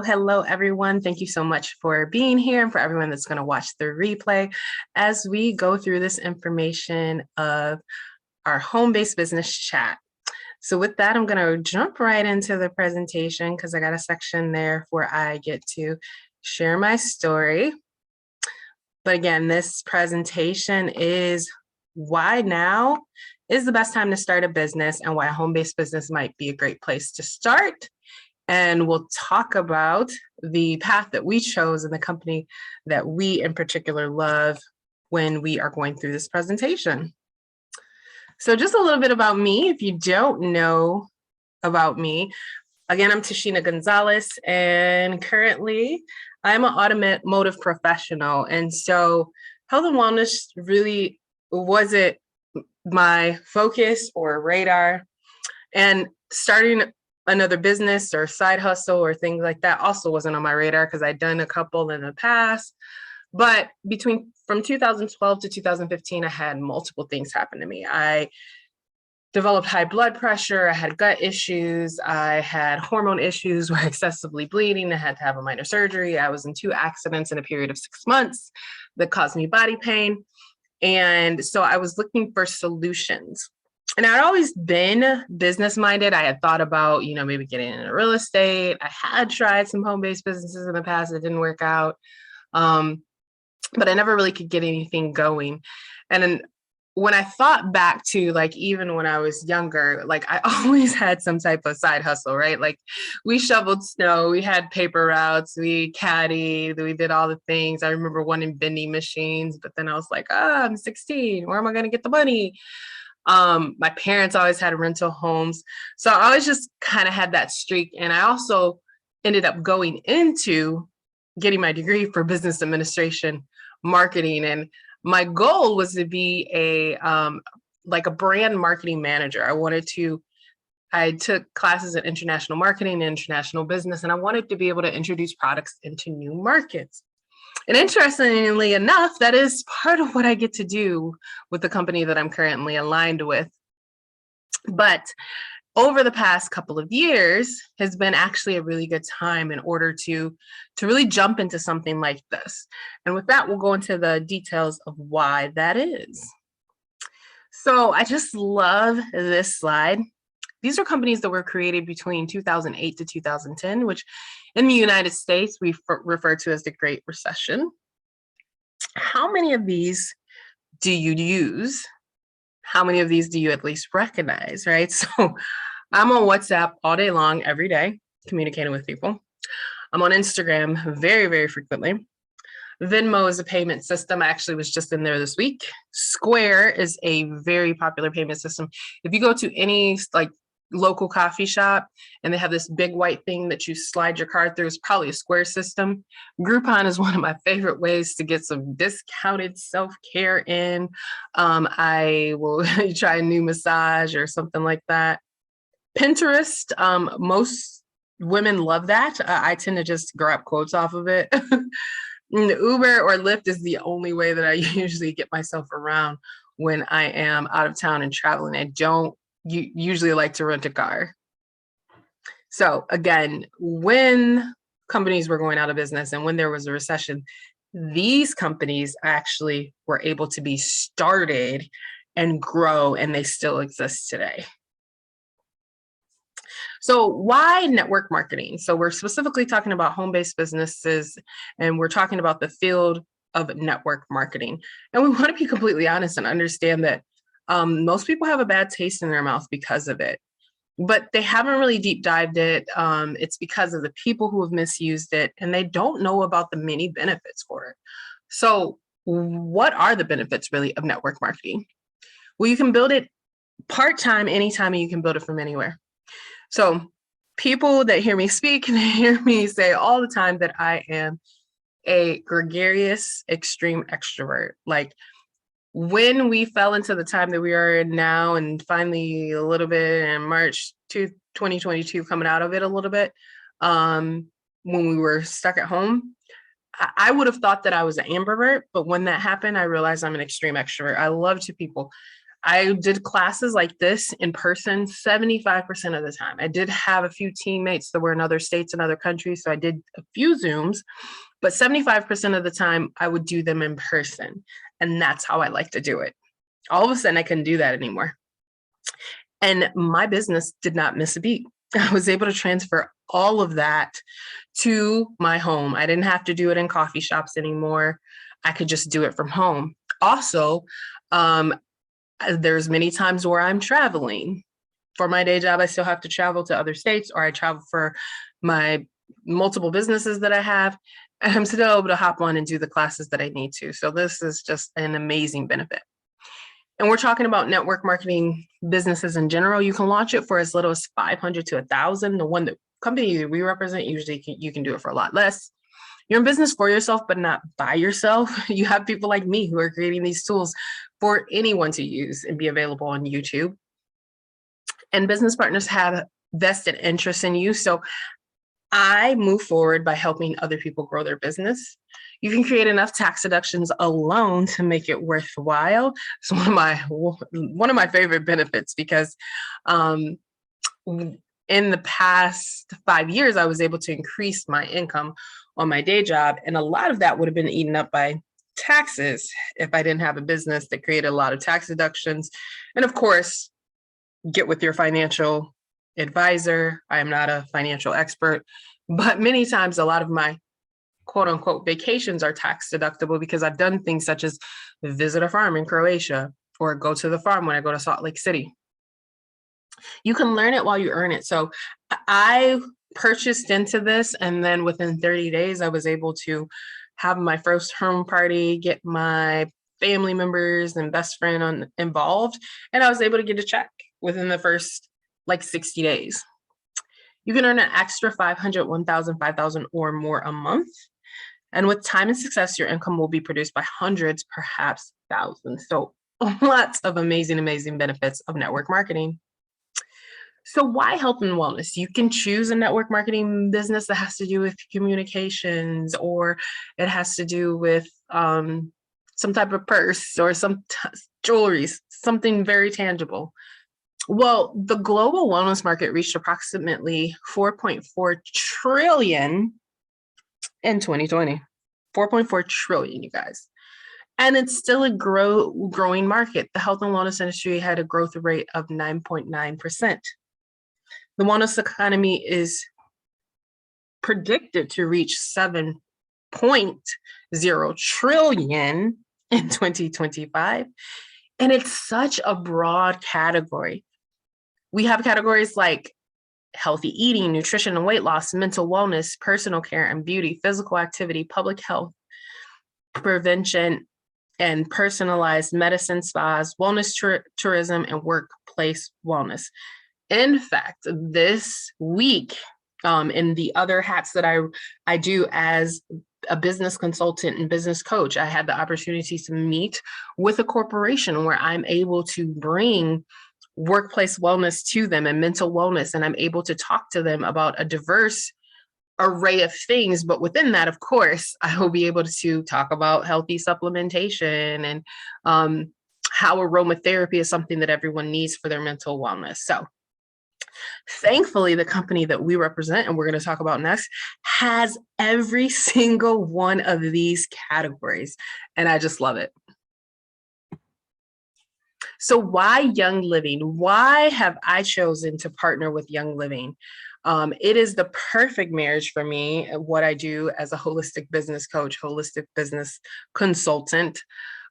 Hello, everyone. Thank you so much for being here and for everyone that's going to watch the replay as we go through this information of our home-based business chat. So with that, I'm going to jump right into the presentation because I got a section there where I get to share my story. But again, this presentation is why now is the best time to start a business and why a home-based business might be a great place to start. And we'll talk about the path that we chose and the company that we in particular love when we are going through this presentation. So just a little bit about me, if you don't know about me. Again, I'm Tashena Gonzales, and currently I'm an automotive professional. And so health and wellness really wasn't my focus or radar. And starting another business or side hustle or things like that also wasn't on my radar because I'd done a couple in the past. But from 2012 to 2015, I had multiple things happen to me. I developed high blood pressure, I had gut issues, I had hormone issues, were excessively bleeding, I had to have a minor surgery. I was in 2 accidents in a period of 6 months that caused me body pain. And so I was looking for solutions. And I'd always been business minded. I had thought about, maybe getting into real estate. I had tried some home-based businesses in the past. It didn't work out. But I never really could get anything going. And then when I thought back to even when I was younger, I always had some type of side hustle, right? Like we shoveled snow, we had paper routes, we caddied, we did all the things. I remember wanting vending machines, but then I was like, I'm 16, where am I going to get the money? My parents always had rental homes. So I always just kind of had that streak. And I also ended up going into getting my degree for business administration, marketing. And my goal was to be a brand marketing manager. I took classes in international marketing and international business, and I wanted to be able to introduce products into new markets. And interestingly enough, that is part of what I get to do with the company that I'm currently aligned with. But over the past couple of years has been actually a really good time in order to really jump into something like this. And with that, we'll go into the details of why that is. So I just love this slide. These are companies that were created between 2008 to 2010, which in the United States, we refer to as the Great Recession. How many of these do you use? How many of these do you at least recognize, right? So I'm on WhatsApp all day long, every day, communicating with people. I'm on Instagram very, very frequently. Venmo is a payment system. I actually was just in there this week. Square is a very popular payment system. If you go to any local coffee shop and they have this big white thing that you slide your card through, it's probably a Square system. Groupon is one of my favorite ways to get some discounted self-care in. I will try a new massage or something like that. Pinterest, most women love that. I tend to just grab quotes off of it. Uber or Lyft is the only way that I usually get myself around when I am out of town and traveling. I don't usually like to rent a car. So again, when companies were going out of business and when there was a recession, these companies actually were able to be started and grow, and they still exist today. So why network marketing? So we're specifically talking about home-based businesses, and we're talking about the field of network marketing. And we want to be completely honest and understand that most people have a bad taste in their mouth because of it, but they haven't really deep dived it. It's because of the people who have misused it, and they don't know about the many benefits for it. So what are the benefits really of network marketing? Well, you can build it part-time anytime, and you can build it from anywhere. So people that hear me speak and hear me say all the time that I am a gregarious, extreme extrovert. Like when we fell into the time that we are in now, and finally a little bit in March 2022, coming out of it a little bit, when we were stuck at home, I would have thought that I was an ambivert, but when that happened, I realized I'm an extreme extrovert. I love to people. I did classes like this in person 75% of the time. I did have a few teammates that were in other states and other countries, so I did a few Zooms, but 75% of the time I would do them in person. And that's how I like to do it. All of a sudden, I couldn't do that anymore. And my business did not miss a beat. I was able to transfer all of that to my home. I didn't have to do it in coffee shops anymore. I could just do it from home. Also, there's many times where I'm traveling. For my day job, I still have to travel to other states, or I travel for my multiple businesses that I have, and I'm still able to hop on and do the classes that I need to. So this is just an amazing benefit. And we're talking about network marketing businesses in general. You can launch it for as little as 500 to 1,000. The one that company we represent, usually you can do it for a lot less. You're in business for yourself, but not by yourself. You have people like me who are creating these tools for anyone to use and be available on YouTube. And business partners have vested interest in you. So I move forward by helping other people grow their business. You can create enough tax deductions alone to make it worthwhile. It's one of my favorite benefits, because in the past 5 years, I was able to increase my income on my day job. And a lot of that would have been eaten up by taxes if I didn't have a business that created a lot of tax deductions. And of course, get with your financial advisor. I am not a financial expert, but many times a lot of my quote unquote vacations are tax deductible because I've done things such as visit a farm in Croatia or go to the farm when I go to Salt Lake City. You can learn it while you earn it. So I purchased into this, and then within 30 days, I was able to have my first home party, get my family members and best friend involved, and I was able to get a check within the first 60 days. You can earn an extra 500, 1,000, 5,000 or more a month. And with time and success, your income will be produced by hundreds, perhaps thousands. So lots of amazing, amazing benefits of network marketing. So why health and wellness? You can choose a network marketing business that has to do with communications, or it has to do with some type of purse or some jewelry, something very tangible. Well, the global wellness market reached approximately 4.4 trillion in 2020. 4.4 trillion, you guys. And it's still a growing market. The health and wellness industry had a growth rate of 9.9%. The wellness economy is predicted to reach 7.0 trillion in 2025. And it's such a broad category. We have categories like healthy eating, nutrition and weight loss, mental wellness, personal care and beauty, physical activity, public health, prevention, and personalized medicine, spas, wellness, tourism, and workplace wellness. In fact, this week, in the other hats that I do as a business consultant and business coach, I had the opportunity to meet with a corporation where I'm able to bring workplace wellness to them and mental wellness, and I'm able to talk to them about a diverse array of things. But within that, of course, I will be able to talk about healthy supplementation and how aromatherapy is something that everyone needs for their mental wellness. So thankfully, the company that we represent and we're going to talk about next has every single one of these categories, and I just love it. So why Young Living? Why have I chosen to partner with Young Living? It is the perfect marriage for me, what I do as a holistic business coach, holistic business consultant.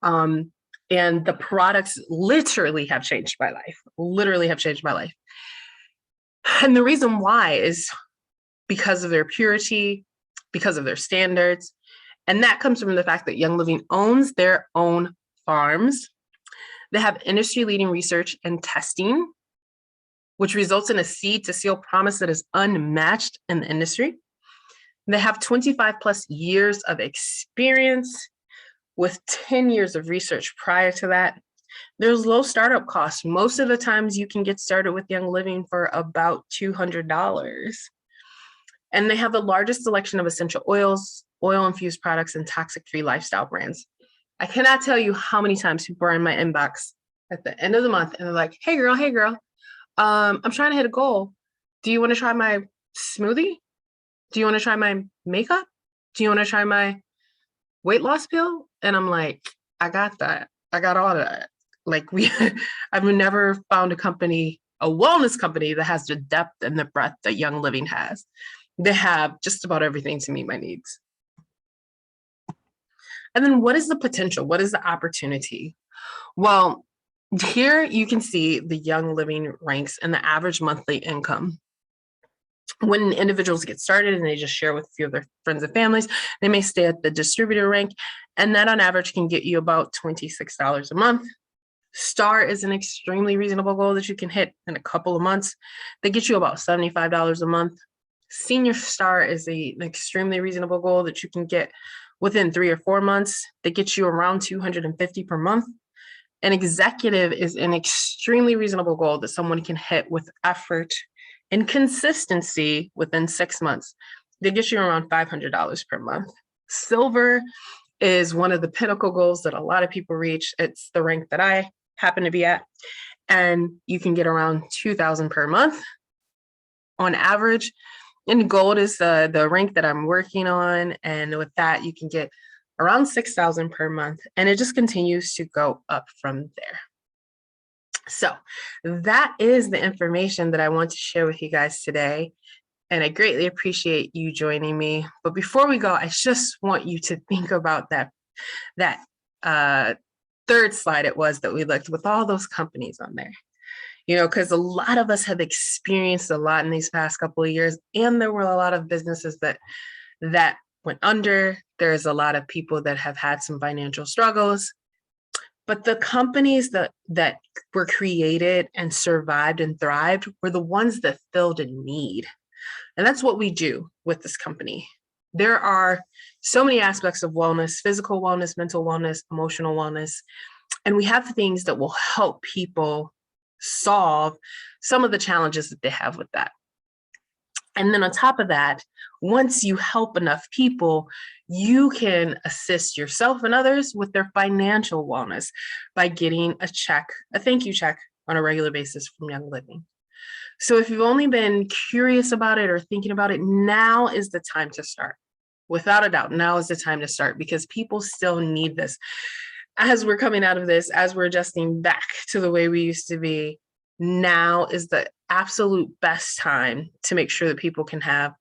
And the products literally have changed my life, And the reason why is because of their purity, because of their standards. And that comes from the fact that Young Living owns their own farms. They have industry-leading research and testing, which results in a seed to seal promise that is unmatched in the industry. They have 25 plus years of experience with 10 years of research prior to that. There's low startup costs. Most of the times you can get started with Young Living for about $200. And they have the largest selection of essential oils, oil-infused products, and toxic-free lifestyle brands. I cannot tell you how many times people are in my inbox at the end of the month and they're like, hey girl, I'm trying to hit a goal. Do you want to try my smoothie? Do you want to try my makeup? Do you want to try my weight loss pill? And I'm like, I got that. I got all of that. Like I've never found a wellness company that has the depth and the breadth that Young Living has. They have just about everything to meet my needs. And then what is the potential? What is the opportunity? Well, here you can see the Young Living ranks and the average monthly income. When individuals get started and they just share with a few of their friends and families, they may stay at the distributor rank, and that on average can get you about $26 a month. Star is an extremely reasonable goal that you can hit in a couple of months. They get you about $75 a month. Senior Star is an extremely reasonable goal that you can get within 3 or 4 months. They get you around $250 per month. An Executive is an extremely reasonable goal that someone can hit with effort and consistency within 6 months. They get you around $500 per month. Silver is one of the pinnacle goals that a lot of people reach. It's the rank that I happen to be at, and you can get around $2,000 per month on average. And gold is the rank that I'm working on, and with that you can get around $6,000 per month, and it just continues to go up from there. So that is the information that I want to share with you guys today, and I greatly appreciate you joining me. But before we go, I just want you to think about that third slide it was that we looked with all those companies on there. You know, because a lot of us have experienced a lot in these past couple of years, and there were a lot of businesses that went under. There's a lot of people that have had some financial struggles, but the companies that were created and survived and thrived were the ones that filled a need. And that's what we do with this company. There are so many aspects of wellness: physical wellness, mental wellness, emotional wellness, and we have things that will help people solve some of the challenges that they have with that. And then on top of that, once you help enough people, you can assist yourself and others with their financial wellness by getting a thank you check on a regular basis from Young Living. So if you've only been curious about it or thinking about it, now is the time to start. Without a doubt, now is the time to start, because people still need this. As we're coming out of this, as we're adjusting back to the way we used to be, now is the absolute best time to make sure that people can have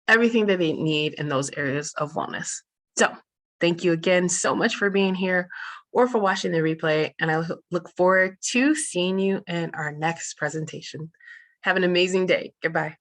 everything that they need in those areas of wellness. So thank you again so much for being here or for watching the replay, and I look forward to seeing you in our next presentation. Have an amazing day. Goodbye.